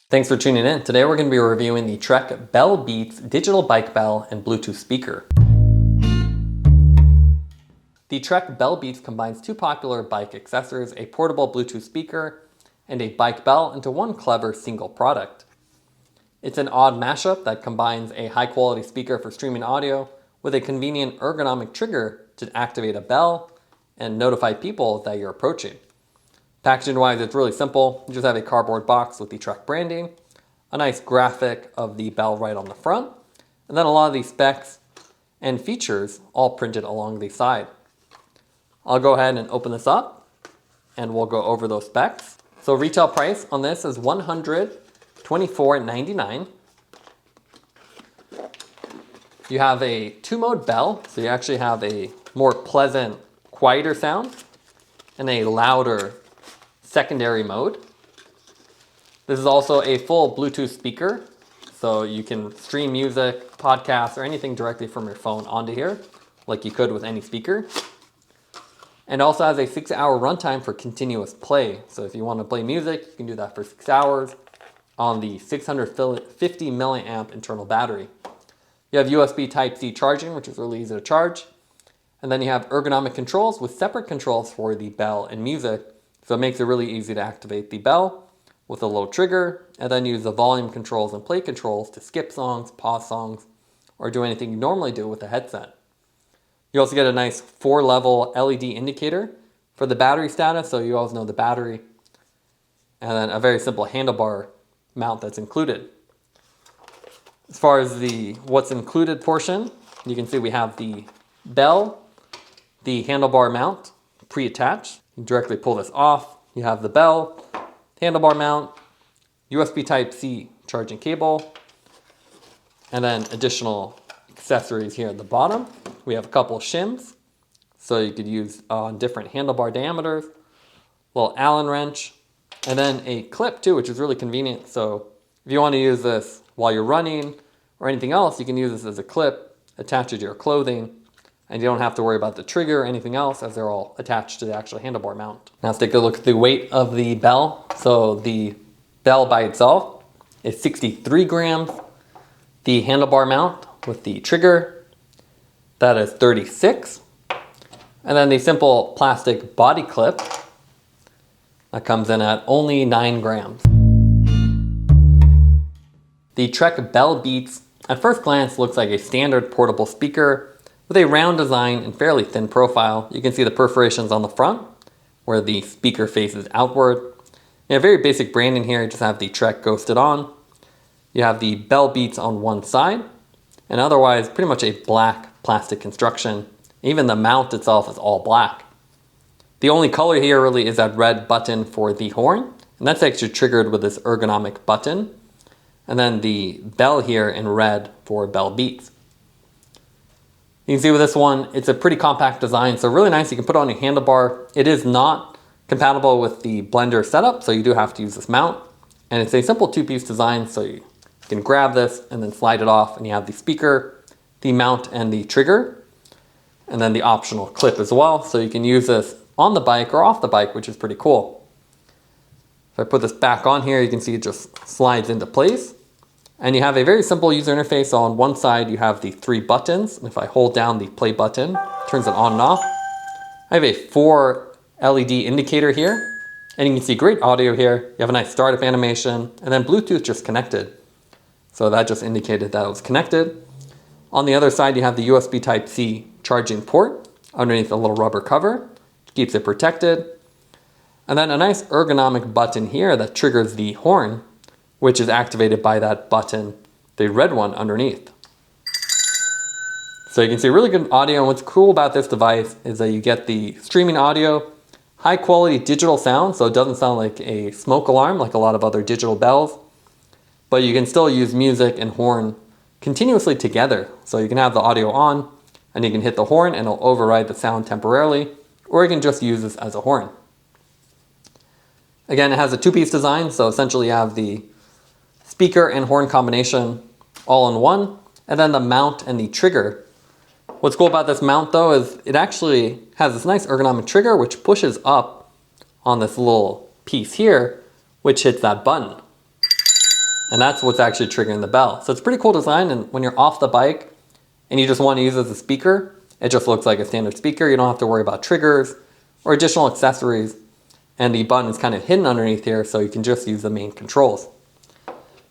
Thanks for tuning in. Today we're going to be reviewing the Trek BellBeats digital bike bell and Bluetooth speaker. The Trek BellBeats combines two popular bike accessories, a portable Bluetooth speaker and a bike bell, into one clever single product. It's an odd mashup that combines a high-quality speaker for streaming audio with a convenient ergonomic trigger to activate a bell and notify people that you're approaching. Packaging-wise, it's really simple. You just have a cardboard box with the Trek branding, a nice graphic of the bell right on the front, and then a lot of these specs and features all printed along the side. I'll go ahead and open this up, and we'll go over those specs. So retail price on this is $124.99. You have a two-mode bell, so you actually have a more pleasant, quieter sound, and a louder secondary mode. This is also a full Bluetooth speaker, so you can stream music, podcasts, or anything directly from your phone onto here, like you could with any speaker. And also has a 6-hour runtime for continuous play. So if you want to play music, you can do that for 6 hours on the 650 milliamp internal battery. You have USB Type-C charging, which is really easy to charge. And then you have ergonomic controls with separate controls for the bell and music. So it makes it really easy to activate the bell with a little trigger, and then use the volume controls and play controls to skip songs, pause songs, or do anything you normally do with a headset. You also get a nice 4-level LED indicator for the battery status, so you always know the battery, and then a very simple handlebar mount that's included. As far as the what's included portion, you can see we have the bell, the handlebar mount pre-attached. You directly pull this off. You have the bell, handlebar mount, USB Type-C charging cable, and then additional accessories here at the bottom. We have a couple of shims, so you could use on different handlebar diameters, little Allen wrench, and then a clip too, which is really convenient. So if you want to use this while you're running or anything else, you can use this as a clip, attach it to your clothing, and you don't have to worry about the trigger or anything else, as they're all attached to the actual handlebar mount. Now let's take a look at the weight of the bell. So the bell by itself is 63 grams. The handlebar mount with the trigger, that is 36. And then the simple plastic body clip, that comes in at only 9 grams. The Trek BellBeats at first glance looks like a standard portable speaker with a round design and fairly thin profile. You can see the perforations on the front where the speaker faces outward. You have very basic branding here. You just have the Trek ghosted on. You have the BellBeats on one side, and otherwise pretty much a black plastic construction. Even the mount itself is all black. The only color here really is that red button for the horn, and that's actually triggered with this ergonomic button. And then the bell here in red for BellBeats. You can see with this one, it's a pretty compact design, so really nice. You can put it on your handlebar. It is not compatible with the Blendr setup, so you do have to use this mount. And it's a simple two-piece design, so you can grab this and then slide it off, and you have the speaker, the mount, and the trigger, and then the optional clip as well. So you can use this on the bike or off the bike, which is pretty cool. If I put this back on here, you can see it just slides into place. And you have a very simple user interface. On one side, you have the 3 buttons. And if I hold down the play button, it turns it on and off. I have a 4 LED indicator here. And you can see great audio here. You have a nice startup animation, and then Bluetooth just connected. So that just indicated that it was connected. On the other side, you have the USB Type-C charging port underneath a little rubber cover. Keeps it protected. And then a nice ergonomic button here that triggers the horn, which is activated by that button, the red one underneath. So you can see really good audio, and what's cool about this device is that you get the streaming audio, high quality digital sound, so it doesn't sound like a smoke alarm like a lot of other digital bells, but you can still use music and horn continuously together. So you can have the audio on, and you can hit the horn and it'll override the sound temporarily, or you can just use this as a horn. Again, it has a two-piece design, so essentially you have the speaker and horn combination all in one, and then the mount and the trigger. What's cool about this mount though is it actually has this nice ergonomic trigger which pushes up on this little piece here, which hits that button. And that's what's actually triggering the bell. So it's a pretty cool design, and when you're off the bike and you just want to use it as a speaker, it just looks like a standard speaker. You don't have to worry about triggers or additional accessories. And the button is kind of hidden underneath here, so you can just use the main controls.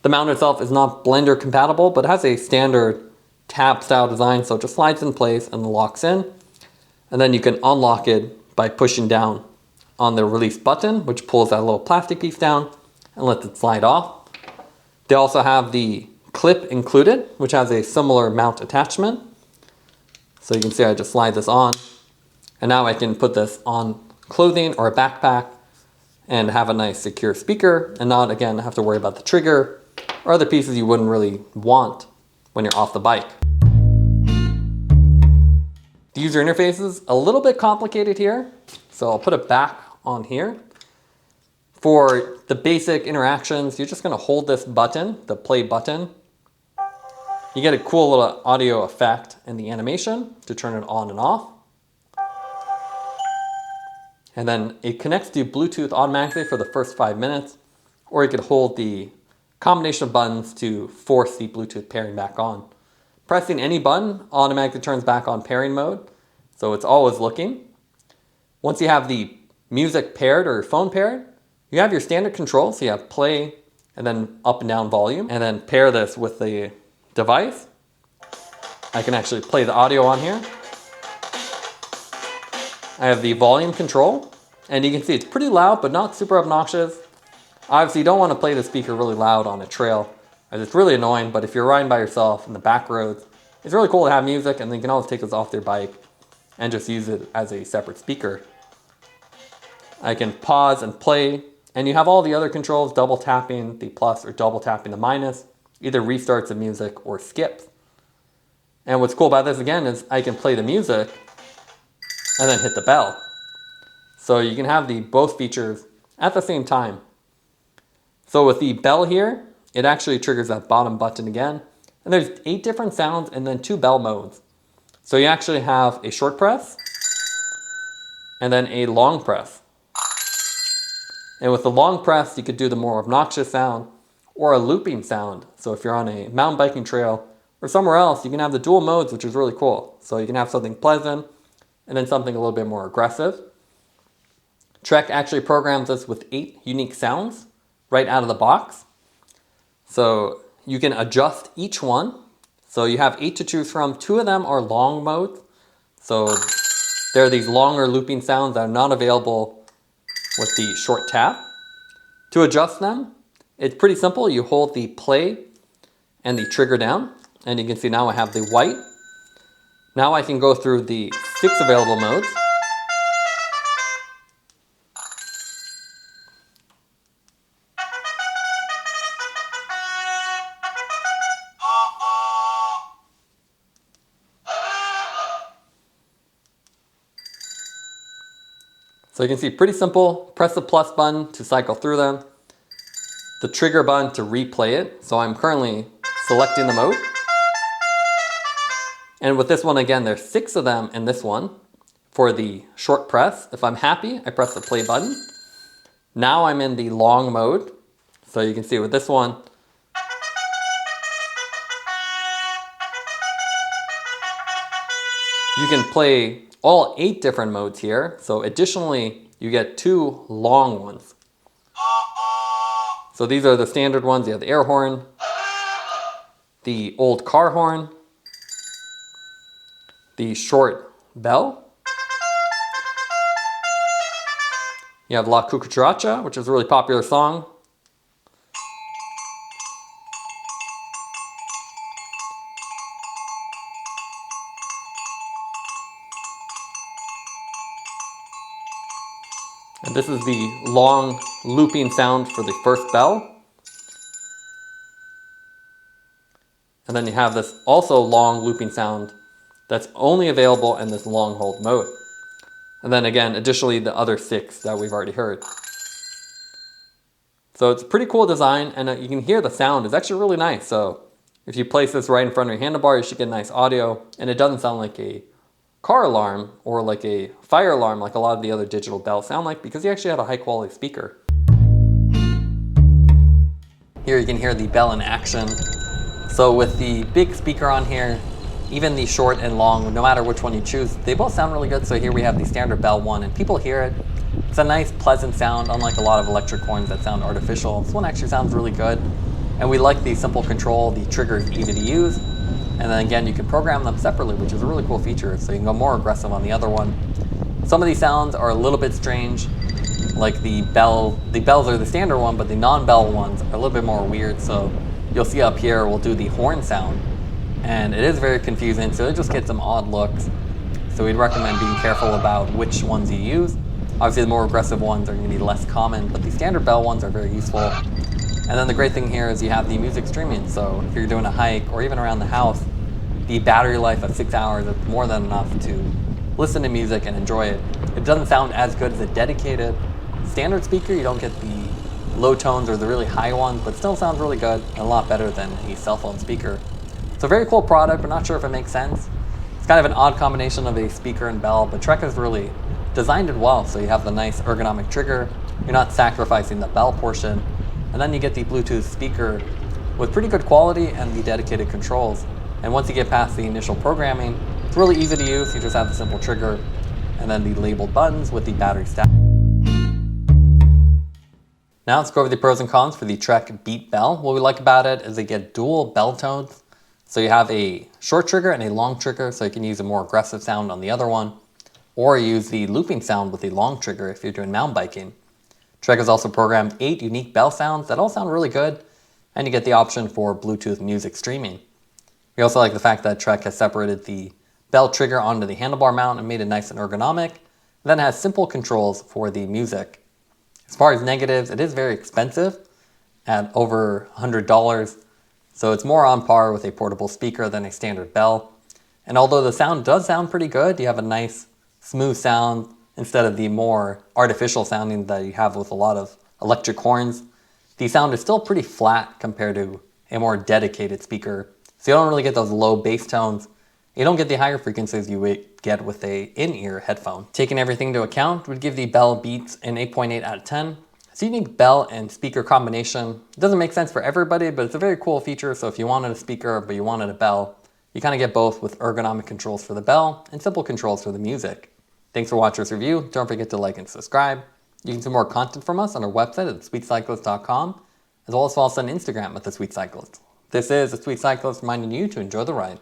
The mount itself is not Blendr compatible, but it has a standard tab style design, so it just slides in place and locks in. And then you can unlock it by pushing down on the release button, which pulls that little plastic piece down and lets it slide off. They also have the clip included, which has a similar mount attachment. So you can see I just slide this on, and now I can put this on clothing or a backpack and have a nice secure speaker and not, again, have to worry about the trigger or other pieces you wouldn't really want when you're off the bike. The user interface is a little bit complicated here, so I'll put it back on here. For the basic interactions, you're just going to hold this button, the play button. You get a cool little audio effect in the animation to turn it on and off. And then it connects to Bluetooth automatically for the first 5 minutes, or you could hold the combination of buttons to force the Bluetooth pairing back on. Pressing any button automatically turns back on pairing mode, so it's always looking. Once you have the music paired or your phone paired, you have your standard controls, so you have play and then up and down volume, and then pair this with the device. I can actually play the audio on here. I have the volume control, and you can see it's pretty loud, but not super obnoxious. Obviously, you don't want to play the speaker really loud on a trail, as it's really annoying, but if you're riding by yourself in the back roads, it's really cool to have music, and then you can always take this off their bike and just use it as a separate speaker. I can pause and play, and you have all the other controls, double tapping the plus or double tapping the minus, either restarts the music or skips. And what's cool about this again is I can play the music and then hit the bell. So you can have the both features at the same time. So with the bell here, it actually triggers that bottom button again. And there's 8 different sounds and then 2 bell modes. So you actually have a short press and then a long press. And with the long press, you could do the more obnoxious sound or a looping sound. So if you're on a mountain biking trail or somewhere else, you can have the dual modes, which is really cool. So you can have something pleasant and then something a little bit more aggressive. Trek actually programs this with 8 unique sounds right out of the box. So you can adjust each one. So you have 8 to choose from. 2 of them are long modes. So there are these longer looping sounds that are not available with the short tap. To adjust them, it's pretty simple. You hold the play and the trigger down, and you can see now I have the white. Now I can go through the 6 available modes. So you can see pretty simple. Press the plus button to cycle through them. The trigger button to replay it. So I'm currently selecting the mode. And with this one, again, there's 6 of them in this one for the short press. If I'm happy, I press the play button. Now I'm in the long mode. So you can see with this one, you can play all 8 different modes here. So additionally, you get 2 long ones. So these are the standard ones. You have the air horn, the old car horn, the short bell. You have La Cucaracha, which is a really popular song. And this is the long looping sound for the first bell. And then you have this also long looping sound that's only available in this long hold mode. And then again, additionally, the other 6 that we've already heard. So it's a pretty cool design, and you can hear the sound is actually really nice. So if you place this right in front of your handlebar, you should get nice audio, and it doesn't sound like a car alarm or like a fire alarm like a lot of the other digital bells sound like, because you actually have a high quality speaker. Here you can hear the bell in action. So with the big speaker on here, even the short and long, no matter which one you choose, they both sound really good. So here we have the standard bell one, and people hear it. It's a nice, pleasant sound, unlike a lot of electric horns that sound artificial. This one actually sounds really good. And we like the simple control, the trigger is easy to use. And then again, you can program them separately, which is a really cool feature. So you can go more aggressive on the other one. Some of these sounds are a little bit strange, like the bells are the standard one, but the non-bell ones are a little bit more weird. So you'll see up here, we'll do the horn sound, and it is very confusing. So it just gets some odd looks. So we'd recommend being careful about which ones you use. Obviously, the more aggressive ones are going to be less common, but the standard bell ones are very useful. And then the great thing here is you have the music streaming. So if you're doing a hike or even around the house, the battery life of 6 hours is more than enough to listen to music and enjoy it. It doesn't sound as good as a dedicated standard speaker. You don't get the low tones or the really high ones, but still sounds really good and a lot better than a cell phone speaker. It's a very cool product. We're not sure if it makes sense. It's kind of an odd combination of a speaker and bell, but Trek has really designed it well. So you have the nice ergonomic trigger. You're not sacrificing the bell portion. And then you get the Bluetooth speaker with pretty good quality and the dedicated controls. And once you get past the initial programming, it's really easy to use. You just have the simple trigger and then the labeled buttons with the battery stack. Now let's go over the pros and cons for the Trek Beat Bell. What we like about it is they get dual bell tones. So you have a short trigger and a long trigger, so you can use a more aggressive sound on the other one, or use the looping sound with the long trigger if you're doing mountain biking. Trek has also programmed 8 unique bell sounds that all sound really good, and you get the option for Bluetooth music streaming. We also like the fact that Trek has separated the bell trigger onto the handlebar mount and made it nice and ergonomic, and then has simple controls for the music. As far as negatives, it is very expensive at over $100, so it's more on par with a portable speaker than a standard bell. And although the sound does sound pretty good, you have a nice smooth sound instead of the more artificial sounding that you have with a lot of electric horns. The sound is still pretty flat compared to a more dedicated speaker, so you don't really get those low bass tones. You don't get the higher frequencies you would get with a in-ear headphone. Taking everything into account, would give the BellBeats an 8.8 out of 10. It's a unique bell and speaker combination. It doesn't make sense for everybody, but it's a very cool feature. So if you wanted a speaker, but you wanted a bell, you kind of get both with ergonomic controls for the bell and simple controls for the music. Thanks for watching this review. Don't forget to like and subscribe. You can see more content from us on our website at thesweetcyclist.com, as well as follow us on Instagram at thesweetcyclist. This is The Sweet Cyclist reminding you to enjoy the ride.